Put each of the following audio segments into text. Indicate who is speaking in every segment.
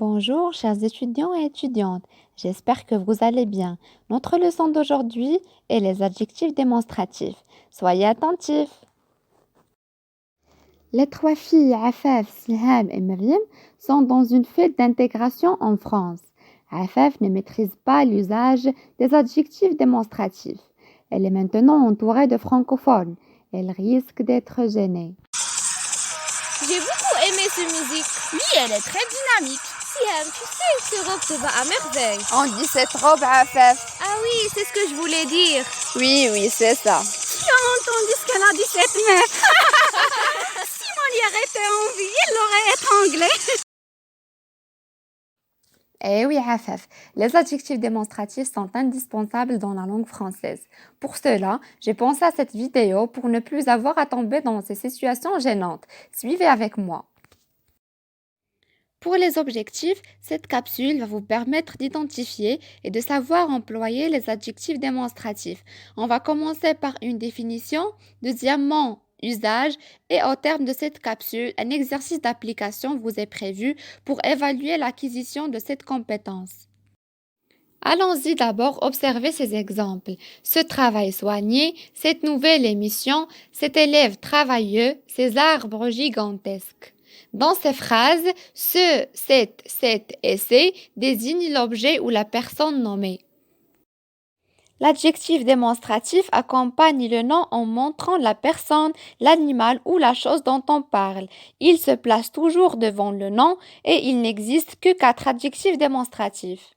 Speaker 1: Bonjour, chers étudiants et étudiantes. J'espère que vous allez bien. Notre leçon d'aujourd'hui est les adjectifs démonstratifs. Soyez attentifs. Les trois filles, Afaf, Silham et Myriam, sont dans une fête d'intégration en France. Afaf ne maîtrise pas l'usage des adjectifs démonstratifs. Elle est maintenant entourée de francophones. Elle risque d'être gênée.
Speaker 2: J'ai beaucoup aimé cette musique. Oui, elle est très dynamique. Siam, tu sais, cette robe te va à merveille.
Speaker 3: On dit cette robe à Afaf.
Speaker 2: Ah oui, c'est ce que je voulais dire.
Speaker 3: Oui, c'est ça.
Speaker 2: Tu as entendu ce qu'elle a dit, cette meuf. Si Molière était en vie, il l'aurait étranglée.
Speaker 1: Eh oui, Afaf, les adjectifs démonstratifs sont indispensables dans la langue française. Pour cela, j'ai pensé à cette vidéo pour ne plus avoir à tomber dans ces situations gênantes. Suivez avec moi. Pour les objectifs, cette capsule va vous permettre d'identifier et de savoir employer les adjectifs démonstratifs. On va commencer par une définition, deuxièmement, usage, et au terme de cette capsule, un exercice d'application vous est prévu pour évaluer l'acquisition de cette compétence. Allons-y d'abord observer ces exemples. Ce travail soigné, cette nouvelle émission, cet élève travailleux, ces arbres gigantesques. Dans ces phrases, ce, cette et ces désignent l'objet ou la personne nommée. L'adjectif démonstratif accompagne le nom en montrant la personne, l'animal ou la chose dont on parle. Il se place toujours devant le nom et il n'existe que 4 adjectifs démonstratifs.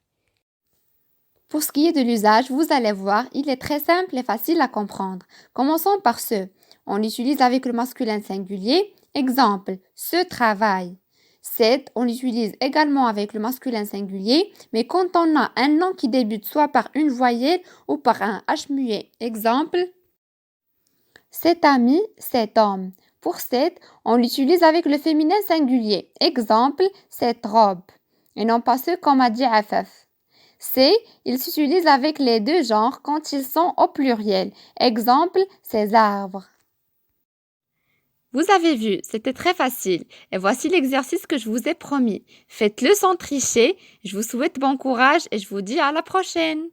Speaker 1: Pour ce qui est de l'usage, vous allez voir, il est très simple et facile à comprendre. Commençons par ce. On l'utilise avec le masculin singulier. Exemple, ce travail. Cette, on l'utilise également avec le masculin singulier, mais quand on a un nom qui débute soit par une voyelle ou par un H muet. Exemple, cet ami, cet homme. Pour cette, on l'utilise avec le féminin singulier. Exemple, cette robe. Et non pas ce comme a dit Afaf. C'est, il s'utilise avec les deux genres quand ils sont au pluriel. Exemple, ces arbres. Vous avez vu, c'était très facile. Et voici l'exercice que je vous ai promis. Faites-le sans tricher. Je vous souhaite bon courage et je vous dis à la prochaine.